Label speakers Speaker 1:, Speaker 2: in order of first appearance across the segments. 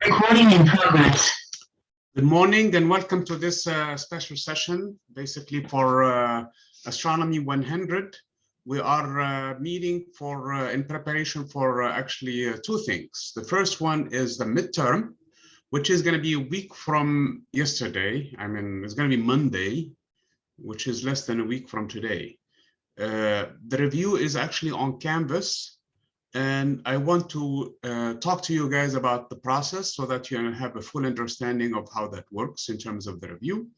Speaker 1: Recording in progress.
Speaker 2: Good morning and welcome to this special session, basically for Astronomy 100. We are meeting in preparation for actually two things. The first one is the midterm, which is going to be a week from yesterday. I mean, it's going to be Monday, which is less than a week from today. The review is actually on Canvas. And I want to talk to you guys about the process so that you have a full understanding of how that works in terms of the review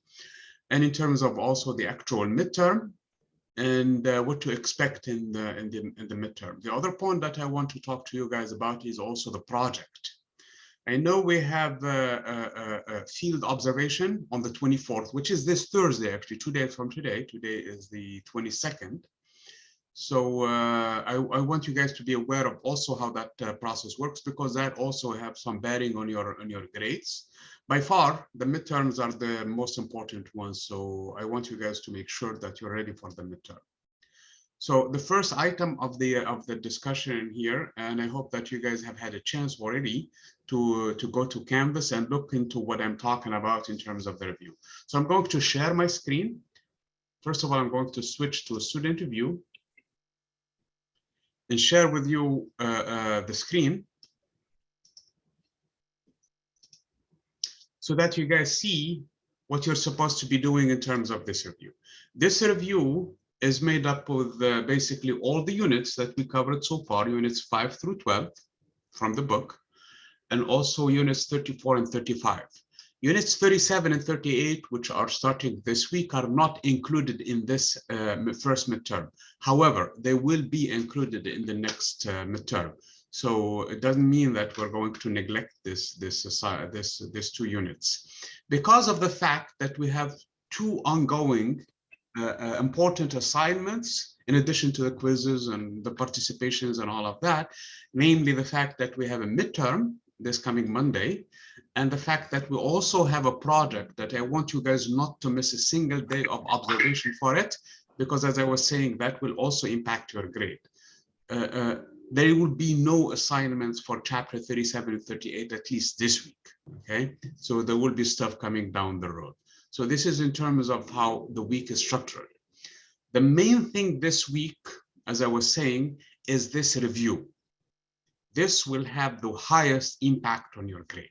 Speaker 2: and in terms of also the actual midterm and what to expect in the midterm. The other point that I want to talk to you guys about is also the project. I know we have a field observation on the 24th, which is this Thursday, actually 2 days from today. Today is the 22nd. So I want you guys to be aware of also how that process works, because that also have some bearing on your grades. By far, the midterms are the most important ones. So I want you guys to make sure that you're ready for the midterm. So the first item of the discussion here, and I hope that you guys have had a chance already to go to Canvas and look into what I'm talking about in terms of the review. So I'm going to share my screen. First of all, I'm going to switch to a student view and share with you the screen so that you guys see what you're supposed to be doing in terms of this review. This review is made up with basically all the units that we covered so far, units 5 through 12 from the book, and also units 34 and 35. Units 37 and 38, which are starting this week, are not included in this first midterm. However, they will be included in the next midterm. So it doesn't mean that we're going to neglect these two units. Because of the fact that we have two ongoing important assignments, in addition to the quizzes and the participations and all of that, namely the fact that we have a midterm this coming Monday, and the fact that we also have a project that I want you guys not to miss a single day of observation for it, because as I was saying, that will also impact your grade. There will be no assignments for chapter 37 and 38, at least this week, okay? So there will be stuff coming down the road. So this is in terms of how the week is structured. The main thing this week, as I was saying, is this review. This will have the highest impact on your grade.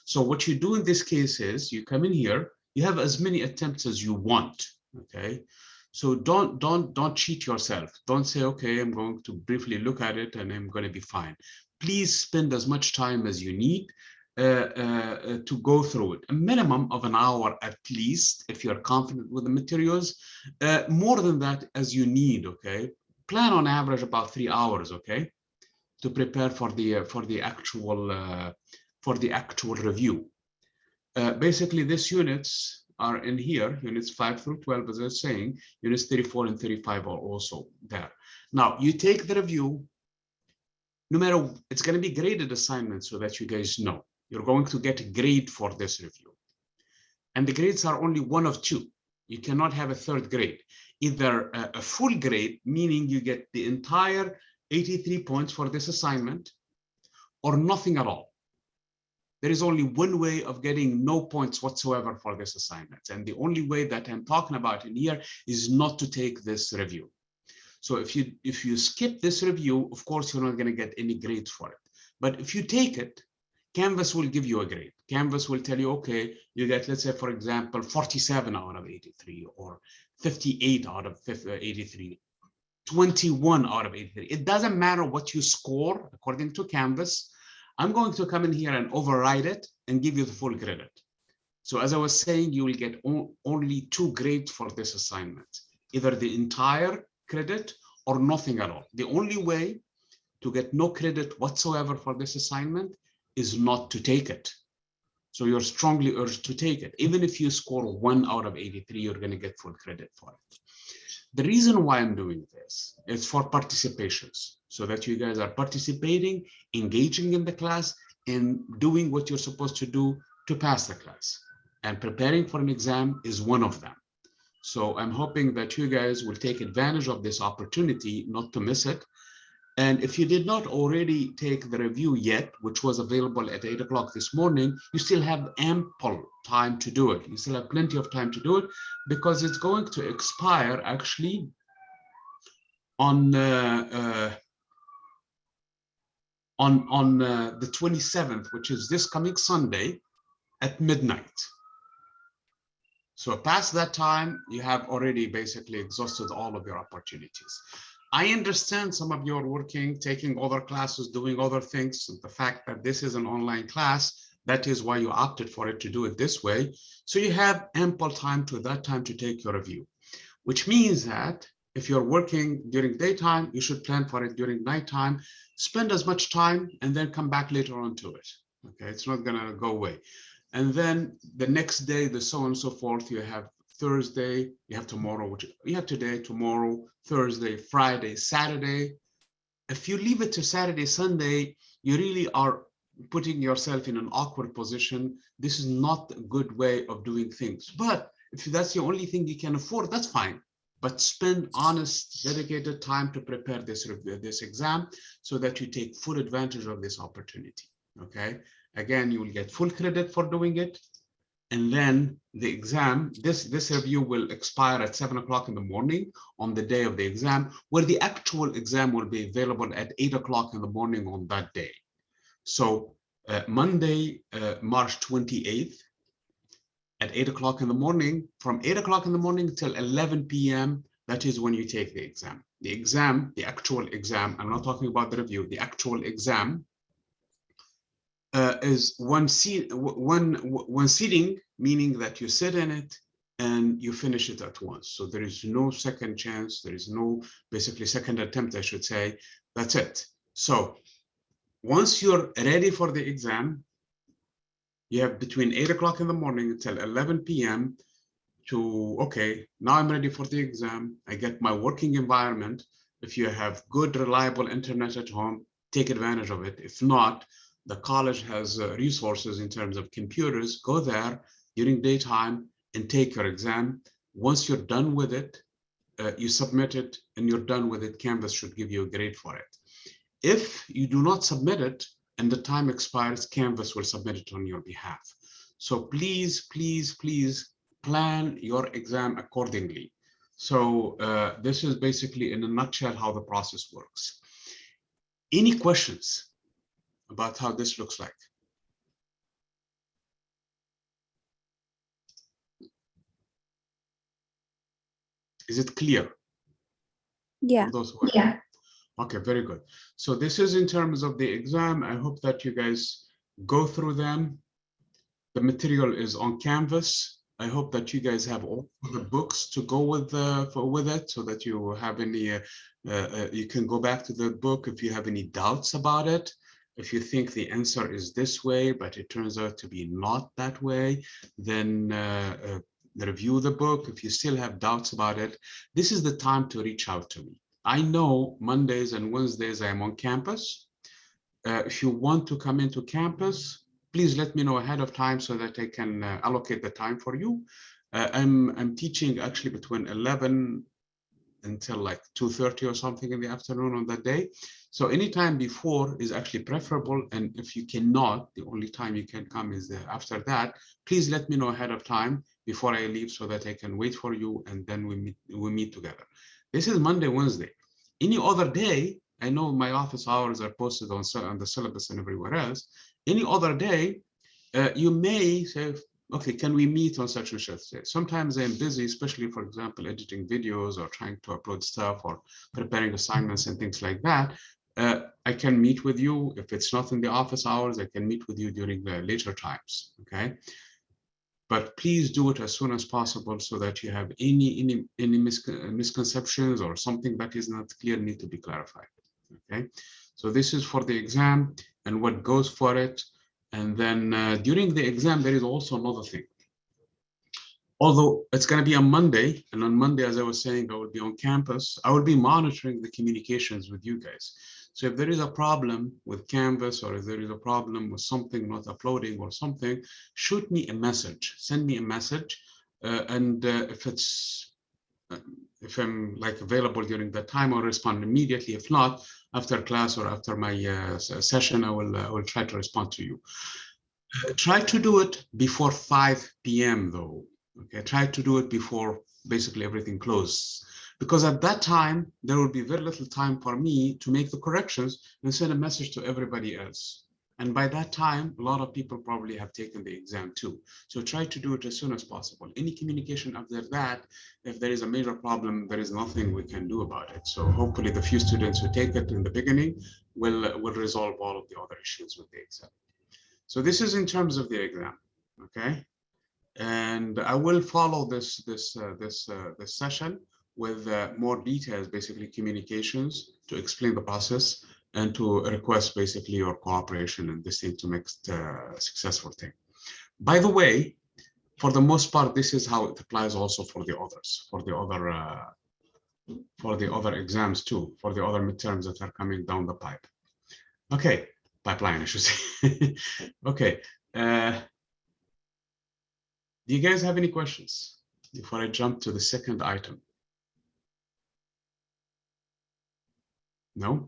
Speaker 2: So what you do in this case is you come in here, you have as many attempts as you want, okay? So don't cheat yourself. Don't say, okay, I'm going to briefly look at it and I'm going to be fine. Please spend as much time as you need to go through it. A minimum of an hour at least, if you're confident with the materials. More than that as you need, okay? Plan on average about 3 hours, okay? To prepare for the actual review. Basically, these units are in here, units 5 through 12, as I was saying, units 34 and 35 are also there. Now, you take the review, no matter, it's going to be graded assignments so that you guys know. You're going to get a grade for this review. And the grades are only one of two. You cannot have a third grade. Either a full grade, meaning you get the entire 83 points for this assignment, or nothing at all. There is only one way of getting no points whatsoever for this assignment. And the only way that I'm talking about in here is not to take this review. So if you skip this review, of course, you're not going to get any grades for it. But if you take it, Canvas will give you a grade. Canvas will tell you, okay, you get, let's say, for example, 47 out of 83, or 58 out of 83. 21 out of 83. It doesn't matter what you score according to Canvas. I'm going to come in here and override it and give you the full credit. So as I was saying, you will get only 2 grades for this assignment, either the entire credit or nothing at all. The only way to get no credit whatsoever for this assignment is not to take it. So you're strongly urged to take it. Even if you score 1 out of 83, you're going to get full credit for it. The reason why I'm doing this is for participations, so that you guys are participating, engaging in the class, and doing what you're supposed to do to pass the class. And preparing for an exam is one of them. So I'm hoping that you guys will take advantage of this opportunity, not to miss it, And if you did not already take the review yet, which was available at 8 o'clock this morning, you still have ample time to do it. You still have plenty of time to do it because it's going to expire actually on the 27th, which is this coming Sunday at midnight. So past that time, you have already basically exhausted all of your opportunities. I understand some of you are working, taking other classes, doing other things. The fact that this is an online class, that is why you opted for it to do it this way. So you have ample time to that time to take your review, which means that if you're working during daytime, you should plan for it during nighttime, spend as much time and then come back later on to it. Okay, it's not gonna go away. And then the next day, the so on and so forth, you have Thursday, you have tomorrow, which you have today, tomorrow, Thursday, Friday, Saturday. If you leave it to Saturday, Sunday, you really are putting yourself in an awkward position. This is not a good way of doing things. But if that's the only thing you can afford, that's fine. But spend honest, dedicated time to prepare this exam so that you take full advantage of this opportunity, okay? Again, you will get full credit for doing it. And then the exam, this review will expire at 7 o'clock in the morning on the day of the exam, where the actual exam will be available at 8 o'clock in the morning on that day. So Monday, March 28th, at 8 o'clock in the morning, from 8 o'clock in the morning till 11 p.m., that is when you take the exam. The exam, the actual exam, I'm not talking about the review, the actual exam is one sitting, meaning that you sit in it and you finish it at once. So there is no second chance. There is no basically second attempt, I should say. That's it. So once you're ready for the exam, you have between 8 o'clock in the morning until 11 p.m. to, okay, now I'm ready for the exam. I get my working environment. If you have good, reliable internet at home, take advantage of it. If not, the college has resources in terms of computers. Go there during daytime and take your exam. Once you're done with it, you submit it and you're done with it. Canvas should give you a grade for it. If you do not submit it and the time expires, Canvas will submit it on your behalf. So please, please, please plan your exam accordingly. So this is basically in a nutshell how the process works. Any questions about how this looks like? Is it clear?
Speaker 1: Yeah.
Speaker 2: Yeah. Okay, very good. So this is in terms of the exam. I hope that you guys go through them. The material is on Canvas. I hope that you guys have all the books to go with it, so that you have any, you can go back to the book if you have any doubts about it. If you think the answer is this way, but it turns out to be not that way, then review the book. If you still have doubts about it, this is the time to reach out to me. I know Mondays and Wednesdays I am on campus. If you want to come into campus, please let me know ahead of time so that I can allocate the time for you. I'm teaching actually between 11 until like 2:30 or something in the afternoon on that day. So anytime before is actually preferable. And if you cannot, the only time you can come is after that. Please let me know ahead of time before I leave so that I can wait for you and then we meet together. This is Monday, Wednesday. Any other day, I know my office hours are posted on the syllabus and everywhere else. Any other day, you may say, okay, can we meet on such and such day? Sometimes I'm busy, especially, for example, editing videos or trying to upload stuff or preparing assignments and things like that. I can meet with you. If it's not in the office hours, I can meet with you during the later times, okay? But please do it as soon as possible so that you have any misconceptions or something that is not clear need to be clarified, okay? So this is for the exam and what goes for it. And then during the exam, there is also another thing. Although it's going to be on Monday, and on Monday, as I was saying, I will be on campus. I will be monitoring the communications with you guys. So if there is a problem with Canvas, or if there is a problem with something not uploading or something, shoot me a message, send me a message. If it's if I'm like available during that time, I'll respond immediately. If not, after class or after my session, I will try to respond to you. Try to do it before 5 p.m. though. Okay, try to do it before basically everything closes, because at that time there will be very little time for me to make the corrections and send a message to everybody else. And by that time, a lot of people probably have taken the exam too. So try to do it as soon as possible. Any communication after that, if there is a major problem, there is nothing we can do about it. So hopefully the few students who take it in the beginning will resolve all of the other issues with the exam. So this is in terms of the exam, okay? And I will follow this session with more details, basically communications to explain the process and to request basically your cooperation in this thing to make it a successful thing. By the way, for the most part, this is how it applies also for the others, for the other exams too, for the other midterms that are coming down the pipe. Okay, pipeline, I should say. Okay. Do you guys have any questions before I jump to the second item? No?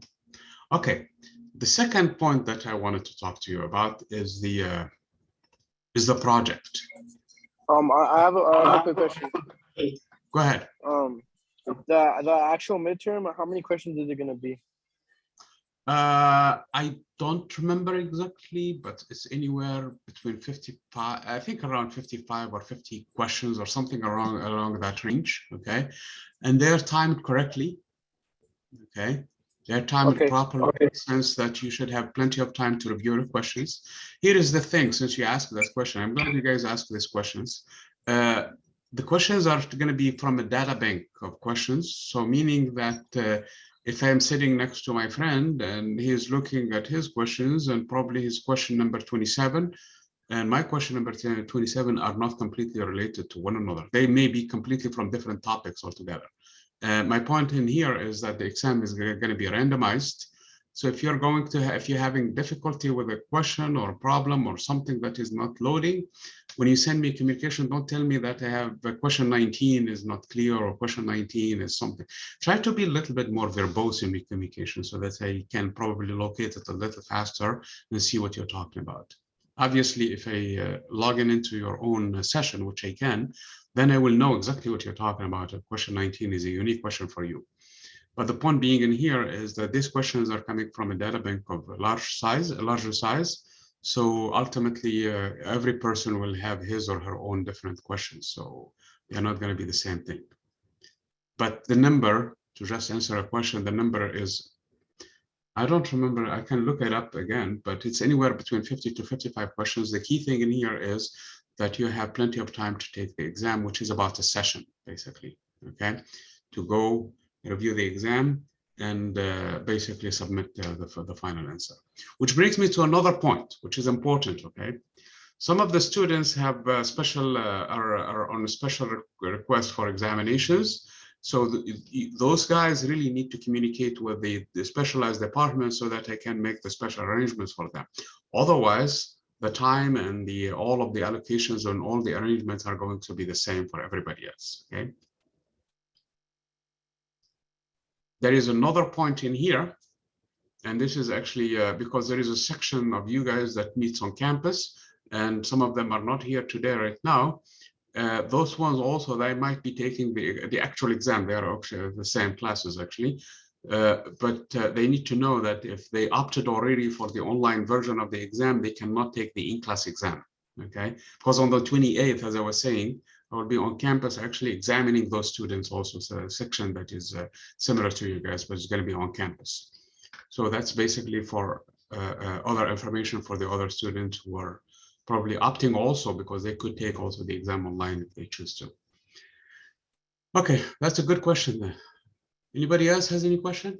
Speaker 2: Okay. The second point that I wanted to talk to you about is the project.
Speaker 3: I have a quick question.
Speaker 2: Go ahead.
Speaker 3: The actual midterm, how many questions is it going to be?
Speaker 2: I don't remember exactly, but it's anywhere between 55, I think around 55 or 50 questions or something along that range, okay? And they're timed correctly, okay? They're timed properly in the sense that you should have plenty of time to review the questions. Here is the thing, since you asked that question, I'm glad you guys asked these questions. The questions are going to be from a data bank of questions, so meaning that if I'm sitting next to my friend and he's looking at his questions and probably his question number 27 and my question number 27 are not completely related to one another. They may be completely from different topics altogether. My point in here is that the exam is going to be randomized. So if you're going to, if you're having difficulty with a question or a problem or something that is not loading, when you send me communication, don't tell me that I have question 19 is not clear or question 19 is something. Try to be a little bit more verbose in your communication so that I can probably locate it a little faster and see what you're talking about. Obviously, if I log into your own session, which I can, then I will know exactly what you're talking about. Question 19 is a unique question for you. But the point being in here is that these questions are coming from a data bank of a larger size. So ultimately, every person will have his or her own different questions. So they're not going to be the same thing. But the number, to just answer a question, the number is, I don't remember, I can look it up again, but it's anywhere between 50 to 55 questions. The key thing in here is that you have plenty of time to take the exam, which is about a session, basically, okay? To go review the exam and basically submit the final answer. Which brings me to another point, which is important, okay? Some of the students have are on a special request for examinations. So those guys really need to communicate with the specialized department so that I can make the special arrangements for them. Otherwise, the time and all of the allocations and all the arrangements are going to be the same for everybody else, okay? There is another point in here, and this is actually because there is a section of you guys that meets on campus, and some of them are not here today right now. Those ones also, they might be taking the actual exam. They are actually the same classes actually, but they need to know that if they opted already for the online version of the exam, they cannot take the in-class exam, okay? Because on the 28th, as I was saying, I will be on campus actually examining those students also. So a section that is similar to you guys, but it's going to be on campus. So that's basically for other information for the other students who are probably opting also because they could take also the exam online if they choose to. Okay, that's a good question then. Anybody else has any question?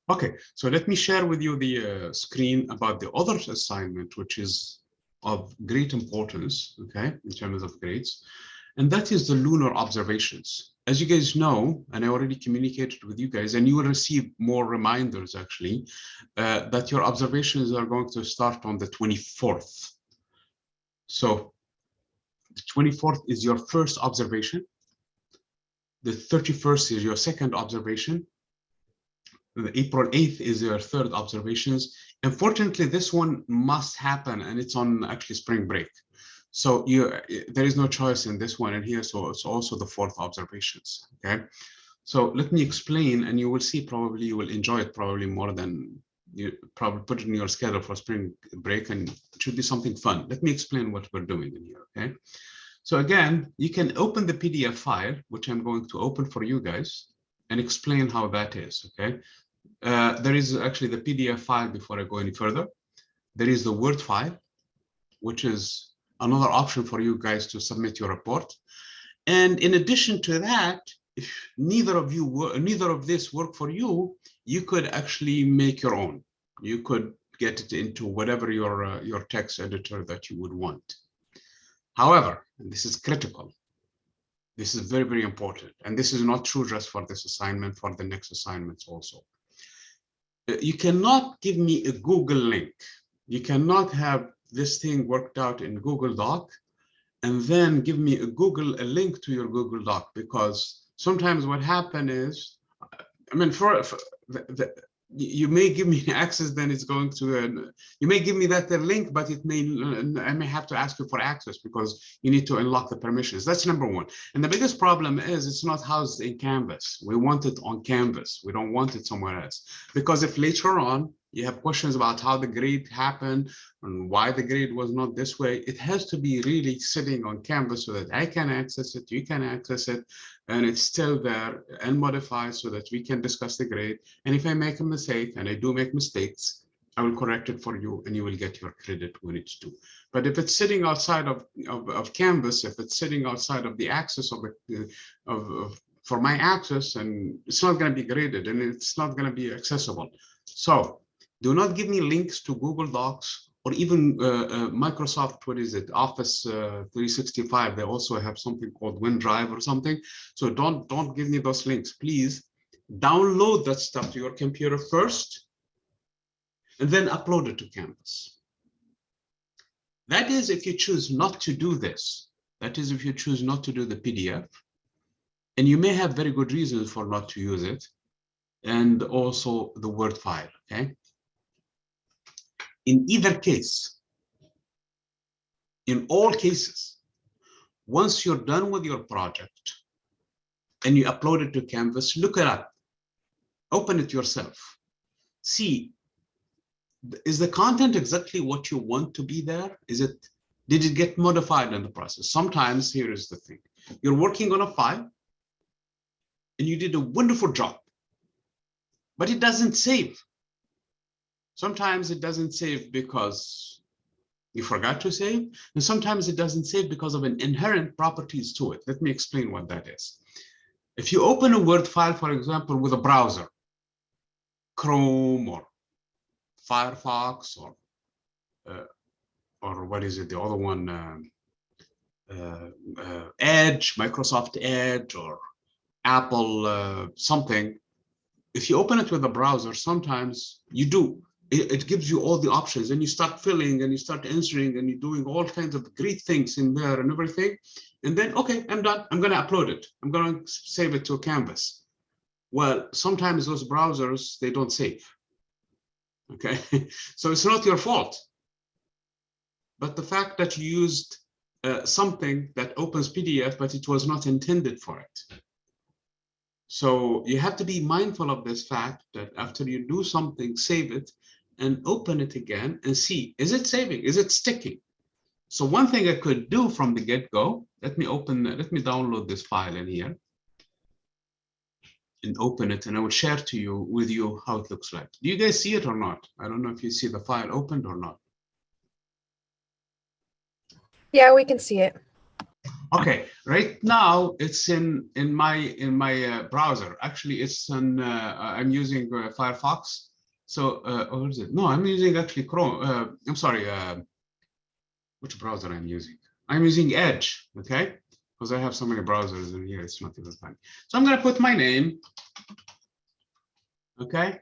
Speaker 2: Okay, so let me share with you the screen about the other assignment, which is of great importance, okay, in terms of grades, and that is the lunar observations. As you guys know, and I already communicated with you guys, and you will receive more reminders actually, that your observations are going to start on the 24th. So The 24th is your first observation. The 31st is your second observation. The April 8th is your third observations. Unfortunately, this one must happen, and it's on actually spring break. So there is no choice in this one and here. So it's also the fourth observations. Okay. So let me explain, and you will see probably you will enjoy it probably more than you probably put it in your schedule for spring break, and it should be something fun. Let me explain what we're doing in here. Okay. So again, you can open the PDF file, which I'm going to open for you guys, and explain how that is. Okay. There is actually the PDF file before I go any further. There is the Word file, which is another option for you guys to submit your report. And in addition to that, if neither of this work for you, you could actually make your own. You could get it into whatever your text editor that you would want. However, and this is critical, this is very, very important, and this is not true just for this assignment, for the next assignments also. You cannot give me a Google link. You cannot have this thing worked out in Google Doc and then give me a link to your Google Doc, because sometimes what happens is, I mean, you may give me access, then it's going to, you may give me that link, but I may have to ask you for access because you need to unlock the permissions. That's number one. And the biggest problem is it's not housed in Canvas. We want it on Canvas. We don't want it somewhere else. Because if later on you have questions about how the grade happened and why the grade was not this way, it has to be really sitting on Canvas so that I can access it, you can access it, and it's still there and modified so that we can discuss the grade. And if I make a mistake, and I do make mistakes, I will correct it for you and you will get your credit when it's due. But if it's sitting outside of Canvas, if it's sitting outside of the access for my access, and it's not going to be graded and it's not going to be accessible. So do not give me links to Google Docs or even Microsoft, what is it, Office 365. They also have something called OneDrive or something. So don't give me those links. Please download that stuff to your computer first and then upload it to Canvas. That is if you choose not to do this. That is if you choose not to do the PDF. And you may have very good reasons for not to use it. And also the Word file, okay? In either case, in all cases, once you're done with your project and you upload it to Canvas, look it up, open it yourself. See, is the content exactly what you want to be there? Did it get modified in the process? Sometimes, here is the thing. You're working on a file and you did a wonderful job, but it doesn't save. Sometimes it doesn't save because you forgot to save, and sometimes it doesn't save because of an inherent properties to it. Let me explain what that is. If you open a Word file, for example, with a browser, Chrome or Firefox or what is it, the other one, Edge, Microsoft Edge, or Apple something. If you open it with a browser, sometimes you do. It gives you all the options and you start filling and you start answering and you're doing all kinds of great things in there and everything. And then, okay, I'm done. I'm going to upload it. I'm going to save it to Canvas. Well, sometimes those browsers, they don't save. Okay, so it's not your fault. But the fact that you used something that opens PDF, but it was not intended for it. So you have to be mindful of this fact that after you do something, save it and open it again and see, is it saving? Is it sticking? So one thing I could do from the get-go, let me download this file in here and open it, and I will share with you how it looks like. Do you guys see it or not? I don't know if you see the file opened or not.
Speaker 1: Yeah, we can see it.
Speaker 2: Okay, right now it's in my browser. Actually, it's on. I'm using Firefox. So, or is it? No, I'm using actually Chrome. I'm sorry. Which browser I'm using? I'm using Edge. Okay, because I have so many browsers in here. It's not even funny. So I'm going to put my name. Okay,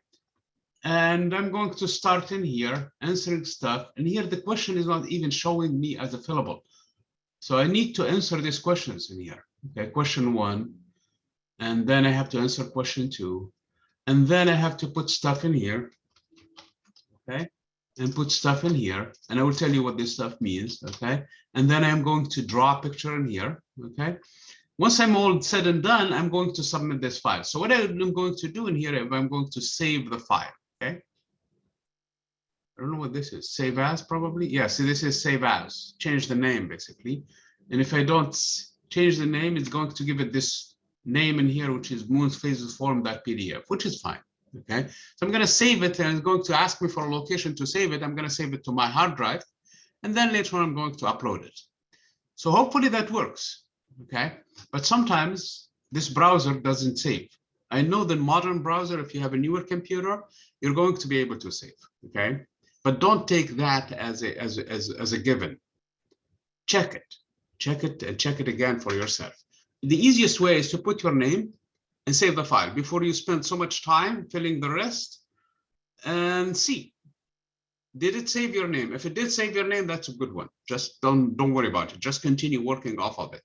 Speaker 2: and I'm going to start in here answering stuff. And here the question is not even showing me as a fillable. So I need to answer these questions in here. Okay, question 1, and then I have to answer question 2, and then I have to put stuff in here. Okay, and put stuff in here, and I will tell you what this stuff means. Okay, and then I'm going to draw a picture in here. Okay, once I'm all said and done, I'm going to submit this file. So what I'm going to do in here, I'm going to save the file. Okay, I don't know what this is. Save as, probably. Yeah, see, this is save as. Change the name, basically. And if I don't change the name, it's going to give it this name in here, which is moon's phases form.pdf, which is fine. Okay, so I'm going to save it, and it's going to ask me for a location to save it. I'm going to save it to my hard drive, and then later on I'm going to upload it. So hopefully that works. Okay, but sometimes this browser doesn't save. I know the modern browser, if you have a newer computer, you're going to be able to save. Okay, but don't take that as a given. Check it, and check it again for yourself. The easiest way is to put your name and save the file before you spend so much time filling the rest, and see, did it save your name? If it did save your name, that's a good one. Just don't worry about it. Just continue working off of it.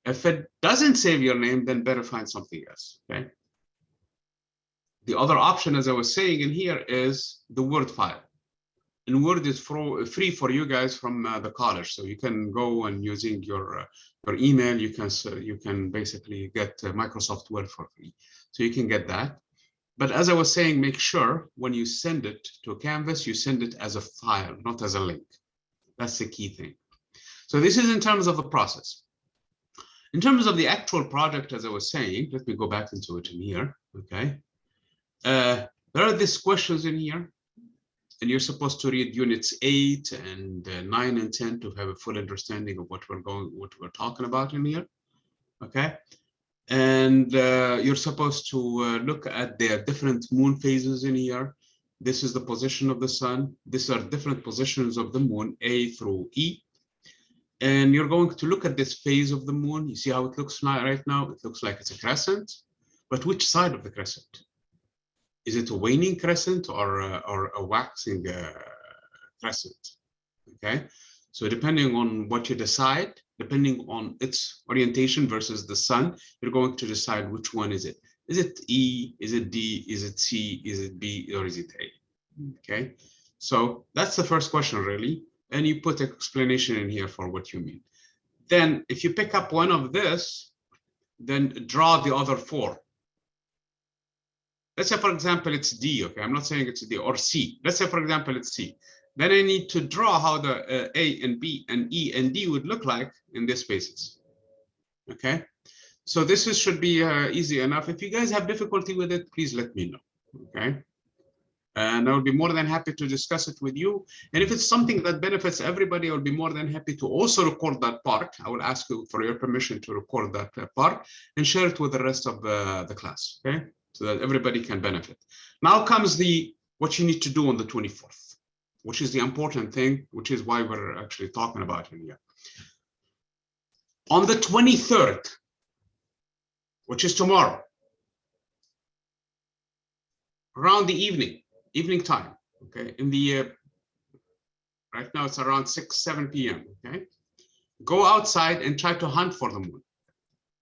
Speaker 2: If it doesn't save your name, then better find something else. Okay. The other option, as I was saying in here, is the Word file. And Word is free for you guys from the college, so you can go and using your email, you can basically get Microsoft Word for free, so you can get that. But as I was saying, make sure when you send it to Canvas, you send it as a file, not as a link. That's the key thing. So this is in terms of the process. In terms of the actual project, as I was saying, let me go back into it in here. Okay, there are these questions in here. And you're supposed to read units 8 and 9 and 10 to have a full understanding of what we're talking about in here. Okay, and you're supposed to look at the different moon phases in here. This is the position of the sun. These are different positions of the moon, A through E. And you're going to look at this phase of the moon. You see how it looks like right now? It looks like it's a crescent, but which side of the crescent? Is it a waning crescent or a waxing crescent? Okay, so depending on what you decide, depending on its orientation versus the sun, you're going to decide which one is it. Is it E? Is it D? Is it C? Is it B? Or is it A? Okay, so that's the first question really, and you put an explanation in here for what you mean. Then if you pick up one of this, then draw the other 4. Let's say, for example, it's D. Okay, I'm not saying it's D, or C. Let's say, for example, it's C. Then I need to draw how the A and B and E and D would look like in these spaces. Okay, so this should be easy enough. If you guys have difficulty with it, please let me know. Okay, and I will be more than happy to discuss it with you. And if it's something that benefits everybody, I will be more than happy to also record that part. I will ask you for your permission to record that part and share it with the rest of the class. Okay, so that everybody can benefit. Now comes what you need to do on the 24th, which is the important thing, which is why we're actually talking about it here. On the 23rd, which is tomorrow, around the evening time, okay, in the right now it's around 6-7 p.m. Okay, go outside and try to hunt for the moon.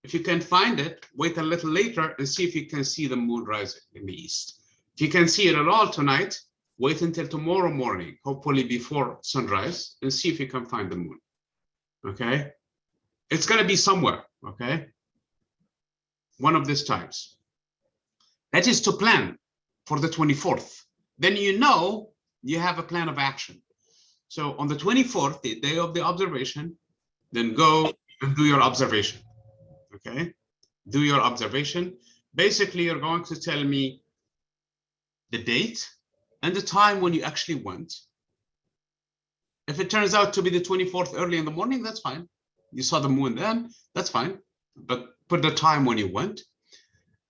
Speaker 2: If you can find it, wait a little later and see if you can see the moon rising in the east. If you can see it at all tonight, wait until tomorrow morning, hopefully before sunrise, and see if you can find the moon. Okay, it's going to be somewhere. Okay, one of these times. That is to plan for the 24th. Then you know you have a plan of action. So on the 24th, the day of the observation, then go and do your observation. Okay, do your observation. Basically, you're going to tell me the date and the time when you actually went. If it turns out to be the 24th early in the morning, that's fine. You saw the moon then, that's fine. But put the time when you went.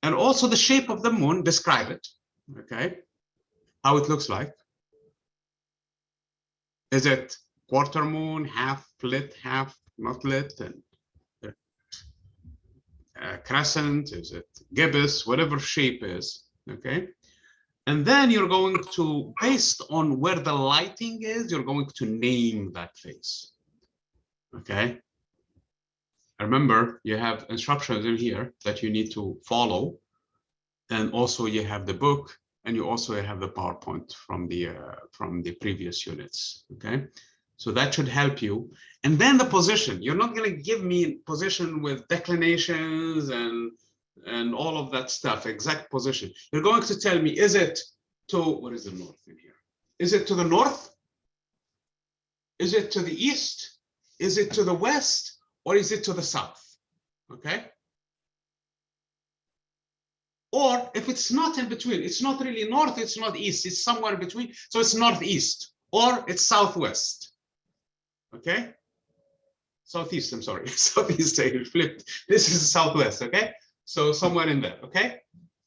Speaker 2: And also the shape of the moon, describe it. Okay, how it looks like. Is it quarter moon, half lit, half not lit, and crescent? Is it gibbous? Whatever shape is, okay. And then you're going to, based on where the lighting is, you're going to name that face. Okay, Remember, you have instructions in here that you need to follow. And also you have the book, and you also have the PowerPoint from the previous units, okay? So that should help you. And then the position, you're not gonna give me position with declinations and all of that stuff, exact position. You're going to tell me, is it to, what is the north in here? Is it to the north? Is it to the east? Is it to the west? Or is it to the south? Okay. Or if it's not in between, it's not really north, it's not east, it's somewhere in between. So it's northeast or it's southwest. Okay. Southeast, I'm sorry. Southeast, I flipped. This is southwest. Okay. So somewhere in there. Okay.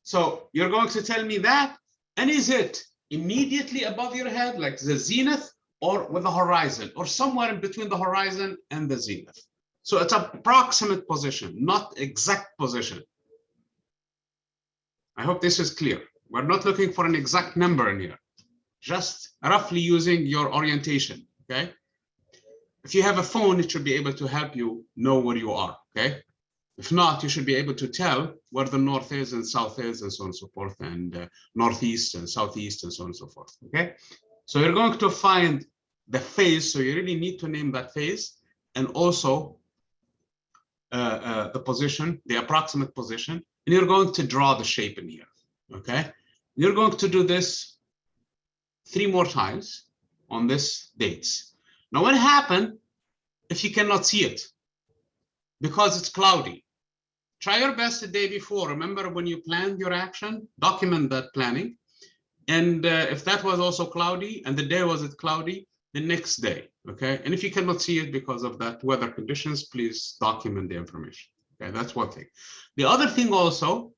Speaker 2: So you're going to tell me that. And is it immediately above your head, like the zenith, or with the horizon, or somewhere in between the horizon and the zenith? So it's approximate position, not exact position. I hope this is clear. We're not looking for an exact number in here, just roughly using your orientation, okay? If you have a phone, it should be able to help you know where you are, okay? If not, you should be able to tell where the north is and south is and so on and so forth, and northeast and southeast and so on and so forth, okay? So you're going to find the phase, so you really need to name that phase, and also the position, the approximate position, and you're going to draw the shape in here, okay? You're going to do this 3 more times on this dates. Now, what happened if you cannot see it? Because it's cloudy. Try your best the day before. Remember when you planned your action, document that planning. And if that was also cloudy and the day was cloudy, the next day, okay? And if you cannot see it because of that weather conditions, please document the information. Okay, that's one thing. The other thing also,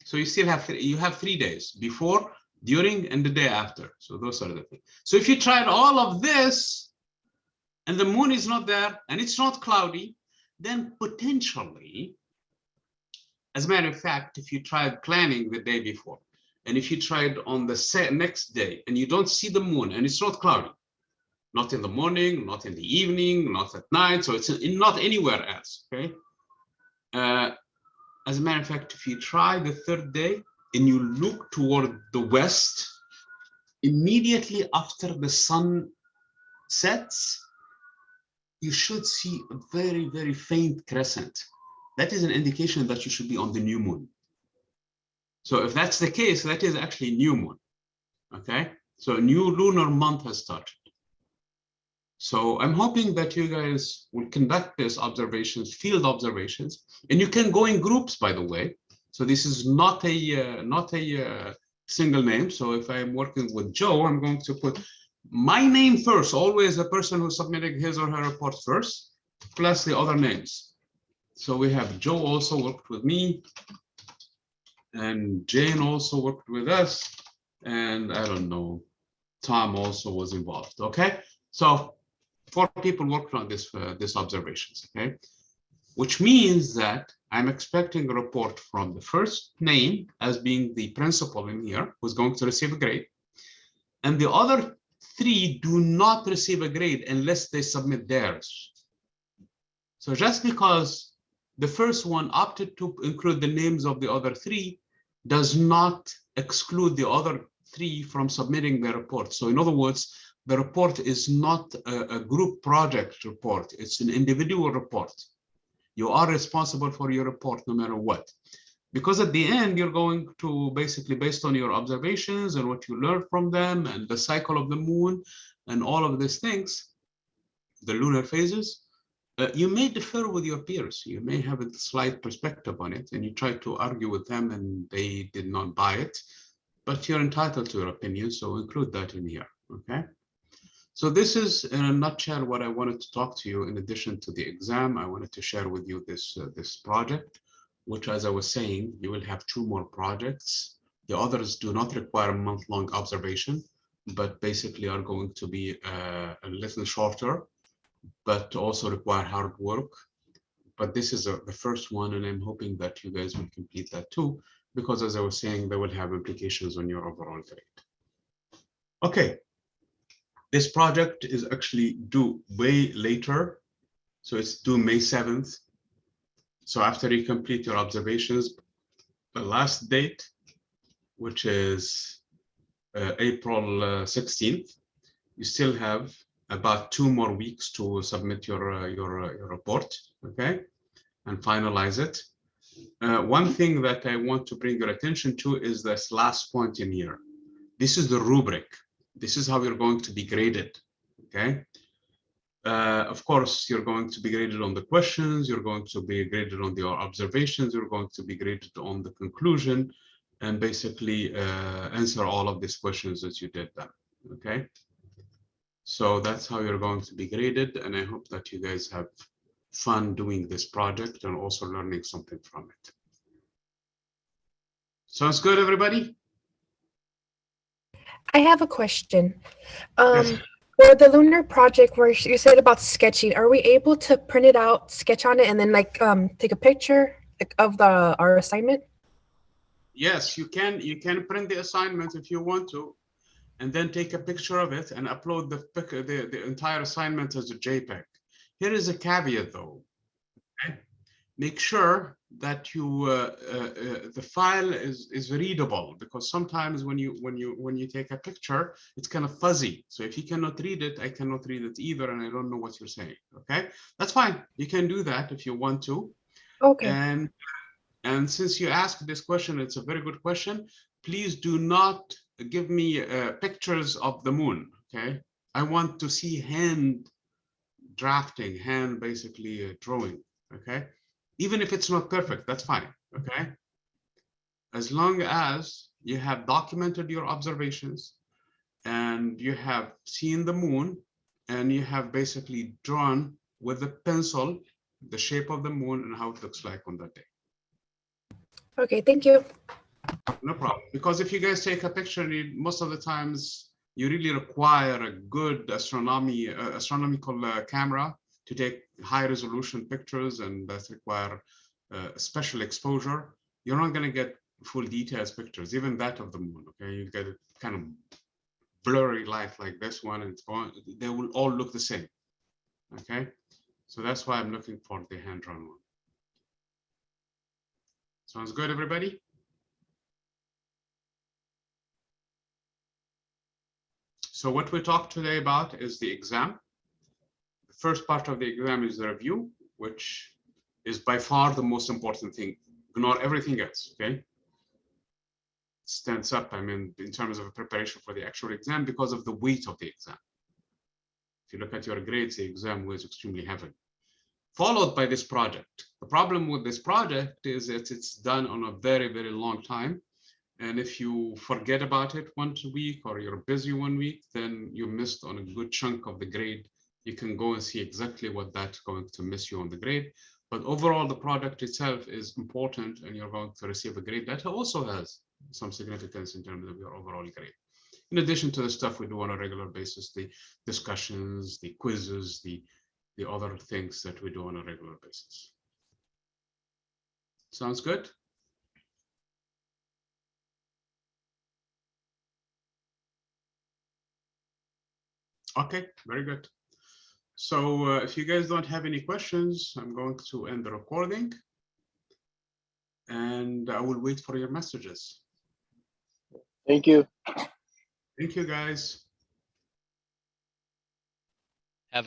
Speaker 2: so you still have 3 days, before, during, and the day after. So those are the things. So if you tried all of this and the moon is not there and it's not cloudy, then potentially, as a matter of fact, if you tried planning the day before, and if you tried on the next day and you don't see the moon and it's not cloudy, not in the morning, not in the evening, not at night, so it's not anywhere else, okay? As a matter of fact, if you try the 3rd day and you look toward the west, immediately after the sun sets, you should see a very, very faint crescent. That is an indication that you should be on the new moon. So if that's the case, that is actually new moon, okay? So a new lunar month has started. So I'm hoping that you guys will conduct these observations, field observations, and you can go in groups, by the way. So this is not a single name. So if I'm working with Joe, I'm going to put my name first, always the person who's submitting his or her report first, plus the other names. So we have Joe also worked with me, and Jane also worked with us, and I don't know, Tom also was involved, okay? So 4 people worked on this observations, okay? Which means that I'm expecting a report from the first name as being the principal in here, who's going to receive a grade. And the other 3 do not receive a grade unless they submit theirs. So just because the first one opted to include the names of the other 3 does not exclude the other 3 from submitting their report. So in other words, the report is not a group project report, it's an individual report. You are responsible for your report no matter what. Because at the end, you're going to basically, based on your observations and what you learned from them and the cycle of the moon and all of these things, the lunar phases, you may differ with your peers. You may have a slight perspective on it and you try to argue with them and they did not buy it, but you're entitled to your opinion, so include that in here, okay? So this is in a nutshell what I wanted to talk to you. In addition to the exam, I wanted to share with you this project, which, as I was saying, you will have 2 more projects. The others do not require a month-long observation, but basically are going to be a little shorter, but also require hard work. But this is the first one, and I'm hoping that you guys will complete that too, because as I was saying, they will have implications on your overall grade. Okay. This project is actually due way later. So it's due May 7th. So after you complete your observations, the last date, which is April 16th, you still have about 2 more weeks to submit your report, okay, and finalize it. One thing that I want to bring your attention to is this last point in here. This is the rubric. This is how you're going to be graded, okay? Of course, you're going to be graded on the questions, you're going to be graded on your observations, you're going to be graded on the conclusion, and basically answer all of these questions as you did them, okay? So that's how you're going to be graded, and I hope that you guys have fun doing this project and also learning something from it. Sounds good, everybody?
Speaker 1: I have a question.
Speaker 2: Yes.
Speaker 1: For the lunar project where you said about sketching, are we able to print it out, sketch on it, and then like take a picture of our assignment?
Speaker 2: Yes, you can. You can print the assignment if you want to, and then take a picture of it and upload the entire assignment as a JPEG. Here is a caveat, though. Okay? Make sure that you the file is readable, because sometimes when you take a picture, it's kind of fuzzy. So if you cannot read it, I cannot read it either, and I don't know what you're saying. Okay, that's fine. You can do that if you want to.
Speaker 1: Okay.
Speaker 2: And since you asked this question, it's a very good question. Please do not give me pictures of the moon. Okay, I want to see hand drafting, hand basically drawing. Okay. Even if it's not perfect, that's fine, okay? As long as you have documented your observations and you have seen the moon and you have basically drawn with a pencil the shape of the moon and how it looks like on that day.
Speaker 1: Okay, thank you.
Speaker 2: No problem. Because if you guys take a picture, most of the times you really require a good astronomical camera to take high resolution pictures, and that require special exposure. You're not going to get full details pictures, even that of the moon. Okay, you get a kind of blurry light like this one, and they will all look the same. Okay, so that's why I'm looking for the hand-drawn one. Sounds good, everybody? So what we talked today about is the exam. The first part of the exam is the review, which is by far the most important thing. Ignore everything else, okay? Stands up, I mean, in terms of preparation for the actual exam, because of the weight of the exam. If you look at your grades, the exam weighs extremely heavy. Followed by this project. The problem with this project is that it's done on a very, very long time. And if you forget about it once a week, or you're busy 1 week, then you missed on a good chunk of the grade. You can go and see exactly what that's going to miss you on the grade. But overall, the product itself is important, and you're going to receive a grade that also has some significance in terms of your overall grade. In addition to the stuff we do on a regular basis, the discussions, the quizzes, the other things that we do on a regular basis. Sounds good? Okay, very good. So if you guys don't have any questions, I'm going to end the recording, and I will wait for your messages.
Speaker 3: Thank you.
Speaker 2: Thank you, guys.